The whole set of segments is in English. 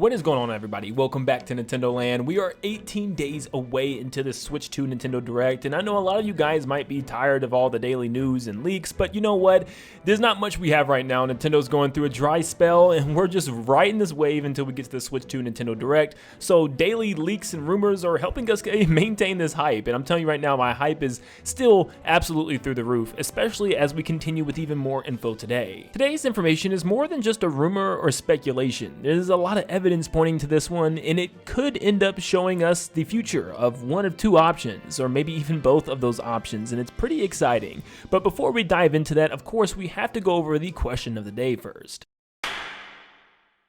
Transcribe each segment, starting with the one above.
What is going on, everybody? Welcome back to Nintendo Land. We are 18 days away into the Switch 2 Nintendo Direct, and I know a lot of you guys might be tired of all the daily news and leaks, but you know what? There's not much we have right now. Nintendo's going through a dry spell, and we're just riding this wave until we get to the Switch 2 Nintendo Direct. So daily leaks and rumors are helping us maintain this hype, and I'm telling you right now, my hype is still absolutely through the roof, especially as we continue with even more info today. Today's information is more than just a rumor or speculation. There's a lot of evidence pointing to this one, and it could end up showing us the future of one of two options, or maybe even both of those options, and it's pretty exciting. But before we dive into that, of course, we have to go over the question of the day first.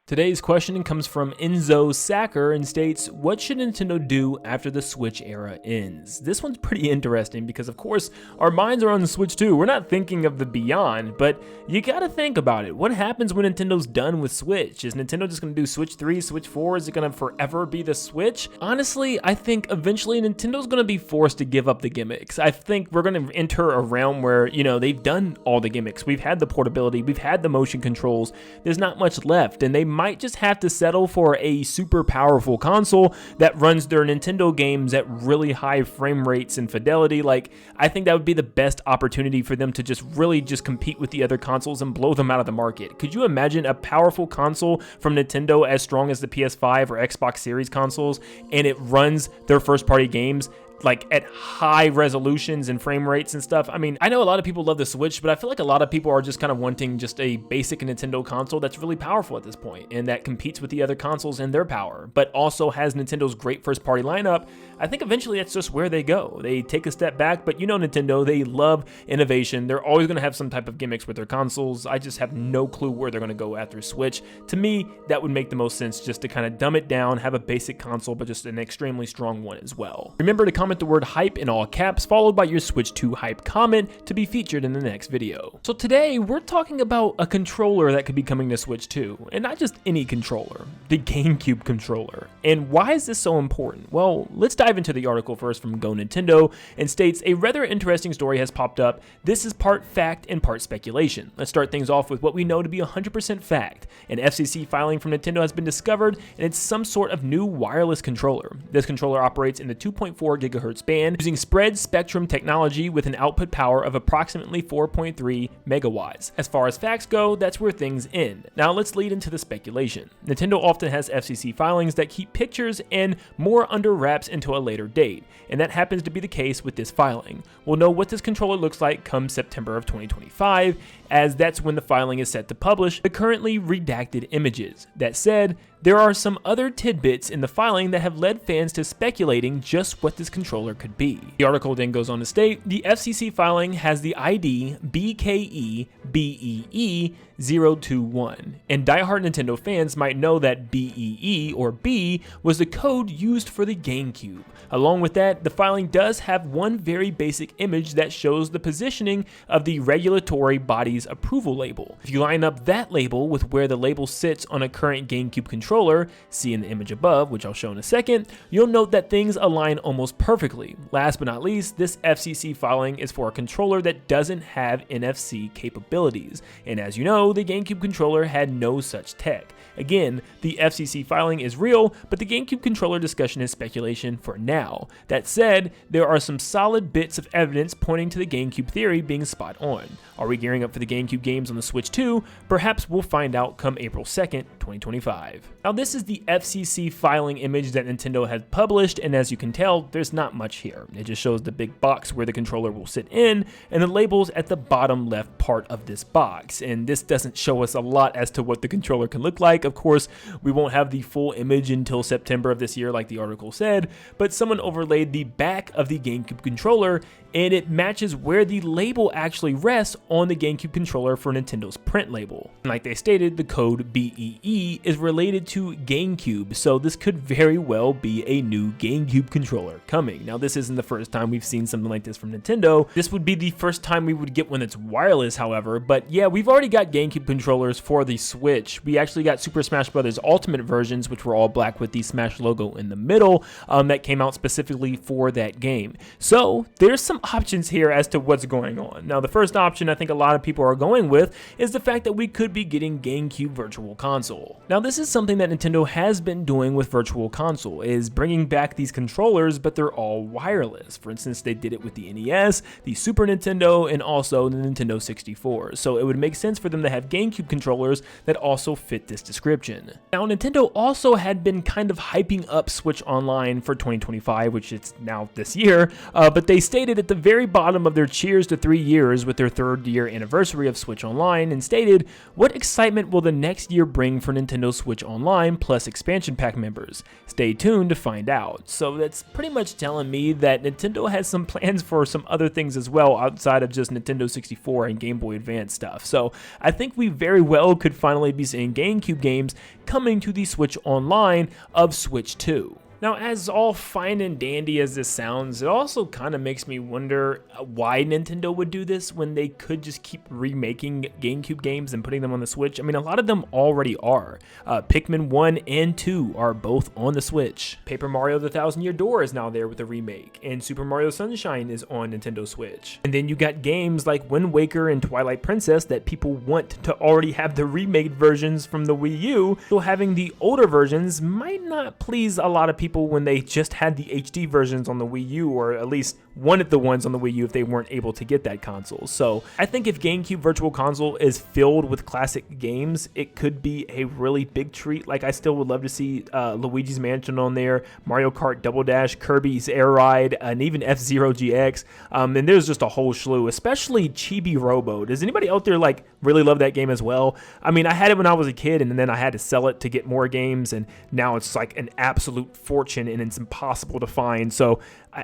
Today's question comes from NSO Sacker and states, what should Nintendo do after the Switch era ends? This one's pretty interesting because, of course, our minds are on the Switch 2. We're not thinking of the beyond, but you gotta think about it. What happens when Nintendo's done with Switch? Is Nintendo just gonna do Switch 3, Switch 4? Is it gonna forever be the Switch? Honestly, I think eventually Nintendo's gonna be forced to give up the gimmicks. I think we're gonna enter a realm where, you know, they've done all the gimmicks. We've had the portability, we've had the motion controls. There's not much left, and they might just have to settle for a super powerful console that runs their Nintendo games at really high frame rates and fidelity. Like, I think that would be the best opportunity for them to just really just compete with the other consoles and blow them out of the market. Could you imagine a powerful console from Nintendo as strong as the PS5 or Xbox Series consoles, and it runs their first party games like at high resolutions and frame rates and stuff? I mean, I know a lot of people love the Switch, but I feel like a lot of people are just kind of wanting just a basic Nintendo console that's really powerful at this point and that competes with the other consoles in their power, but also has Nintendo's great first party lineup. I think eventually that's just where they go. They take a step back, but you know Nintendo, they love innovation. They're always going to have some type of gimmicks with their consoles. I just have no clue where they're going to go after Switch. To me, that would make the most sense, just to kind of dumb it down, have a basic console, but just an extremely strong one as well. Remember to comment the word hype in all caps, followed by your Switch 2 hype comment to be featured in the next video. So today, we're talking about a controller that could be coming to Switch 2, and not just any controller, the Gamecube controller. And why is this so important? Well, let's dive into the article first from Go Nintendo, and states, a rather interesting story has popped up. This is part fact and part speculation. Let's start things off with what we know to be 100% fact. An FCC filing from Nintendo has been discovered, and it's some sort of new wireless controller. This controller operates in the 2.4 GHz band using spread spectrum technology with an output power of approximately 4.3 megawatts. As far as facts go, that's where things end. Now let's lead into the speculation. Nintendo often has FCC filings that keep pictures and more under wraps until a later date, and that happens to be the case with this filing. We'll know what this controller looks like come September of 2025, as that's when the filing is set to publish the currently redacted images. That said, there are some other tidbits in the filing that have led fans to speculating just what this controller could be. The article then goes on to state, the FCC filing has the ID BKE-BEE-021, and diehard Nintendo fans might know that BEE or B was the code used for the GameCube. Along with that, the filing does have one very basic image that shows the positioning of the regulatory body's approval label. If you line up that label with where the label sits on a current GameCube controller, see in the image above, which I'll show in a second, you'll note that things align almost perfectly. Last but not least, this FCC filing is for a controller that doesn't have NFC capabilities, and as you know, the GameCube controller had no such tech. Again, the FCC filing is real, but the GameCube controller discussion is speculation for now. That said, there are some solid bits of evidence pointing to the GameCube theory being spot on. Are we gearing up for the GameCube games on the Switch 2? Perhaps we'll find out come April 2nd, 2025. Now this is the FCC filing image that Nintendo has published, and as you can tell, there's not much here. It just shows the big box where the controller will sit in, and the labels at the bottom left part of this box, and this doesn't show us a lot as to what the controller can look like. Of course, we won't have the full image until September of this year like the article said, but someone overlaid the back of the GameCube controller, and it matches where the label actually rests on the GameCube controller for Nintendo's print label. And like they stated, the code BEE is related to GameCube, so this could very well be a new GameCube controller coming. Now this isn't the first time we've seen something like this from Nintendo. This would be the first time we would get one that's wireless, however, but yeah, we've already got GameCube controllers for the Switch. We actually got Super Smash Bros. Ultimate versions, which were all black with the Smash logo in the middle, that came out specifically for that game. So there's some options here as to what's going on. Now, the first option I think a lot of people are going with is the fact that we could be getting GameCube Virtual Console. Now, this is something that Nintendo has been doing with Virtual Console, is bringing back these controllers, but they're all wireless. For instance, they did it with the NES, the Super Nintendo, and also the Nintendo 64. So it would make sense for them to have GameCube controllers that also fit this description. Now, Nintendo also had been kind of hyping up Switch Online for 2025, which it's now this year, but they stated at the very bottom of their cheers to 3 years with their 3rd year anniversary of Switch Online, and stated, "What excitement will the next year bring for Nintendo Switch Online plus expansion pack members? Stay tuned to find out." So that's pretty much telling me that Nintendo has some plans for some other things as well outside of just Nintendo 64 and Game Boy Advance stuff. So I think we very well could finally be seeing GameCube games coming to the Switch Online of Switch 2. Now, as all fine and dandy as this sounds, it also kind of makes me wonder why Nintendo would do this when they could just keep remaking GameCube games and putting them on the Switch. I mean, a lot of them already are. Pikmin 1 and 2 are both on the Switch. Paper Mario The Thousand Year Door is now there with a remake, and Super Mario Sunshine is on Nintendo Switch. And then you got games like Wind Waker and Twilight Princess that people want to already have the remade versions from the Wii U, so having the older versions might not please a lot of people when they just had the HD versions on the Wii U, or at least wanted the ones on the Wii U if they weren't able to get that console. So I think if GameCube Virtual Console is filled with classic games, it could be a really big treat. Like, I still would love to see Luigi's Mansion on there, Mario Kart Double Dash, Kirby's Air Ride, and even F-Zero GX. And there's just a whole slew, especially Chibi Robo. Does anybody out there like really love that game as well? I mean, I had it when I was a kid, and then I had to sell it to get more games, and now it's like an absolute fortune and it's impossible to find. So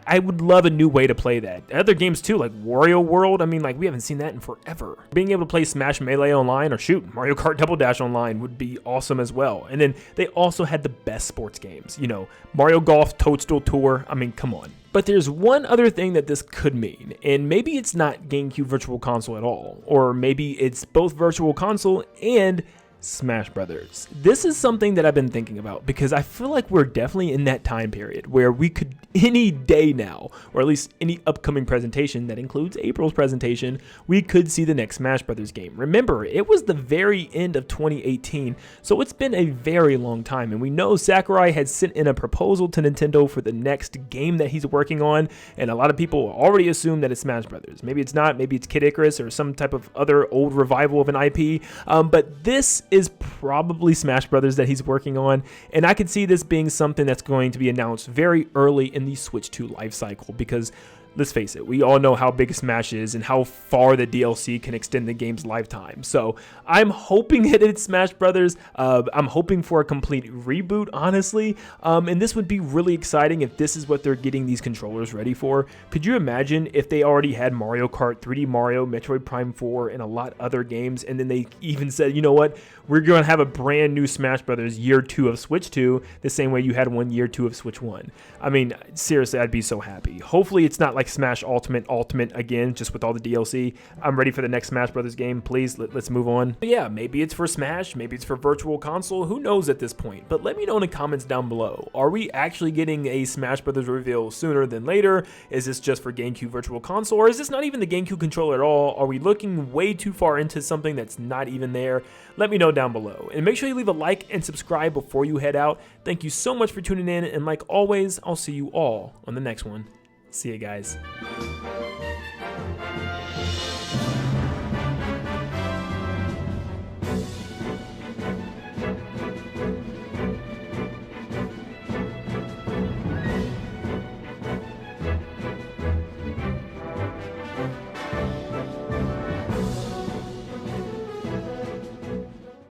I would love a new way to play that. Other games too, like Wario World, I mean, like, we haven't seen that in forever. Being able to play Smash Melee online, or shoot, Mario Kart Double Dash online would be awesome as well. And then they also had the best sports games, you know, Mario Golf, Toadstool Tour, I mean, come on. But there's one other thing that this could mean, and maybe it's not GameCube Virtual Console at all, or maybe it's both Virtual Console and Smash Brothers. This is something that I've been thinking about, because I feel like we're definitely in that time period where we could any day now, or at least any upcoming presentation that includes April's presentation, we could see the next Smash Brothers game. Remember, it was the very end of 2018, so it's been a very long time, and we know Sakurai had sent in a proposal to Nintendo for the next game that he's working on, and a lot of people already assume that it's Smash Brothers. Maybe it's not, maybe it's Kid Icarus or some type of other old revival of an IP, but this is probably Smash Brothers that he's working on, and I could see this being something that's going to be announced very early in the Switch 2 life cycle, because let's face it, we all know how big Smash is and how far the DLC can extend the game's lifetime. So I'm hoping that it's Smash Brothers. I'm hoping for a complete reboot, honestly. And this would be really exciting if this is what they're getting these controllers ready for. Could you imagine if they already had Mario Kart, 3D Mario, Metroid Prime 4, and a lot other games, and then they even said, you know what, we're going to have a brand new Smash Brothers year 2 of Switch 2, the same way you had one year 2 of Switch 1. I mean, seriously, I'd be so happy. Hopefully it's not like Smash Ultimate again, just with all the DLC. I'm ready for the next Smash Brothers game. Please, let's move on. But yeah, maybe it's for Smash, maybe it's for Virtual Console, who knows at this point. But let me know in the comments down below. Are we actually getting a Smash Brothers reveal sooner than later? Is this just for GameCube Virtual Console, or is this not even the GameCube controller at all? Are we looking way too far into something that's not even there? Let me know down below. And make sure you leave a like and subscribe before you head out. Thank you so much for tuning in, and like always, I'll see you all on the next one. See you guys.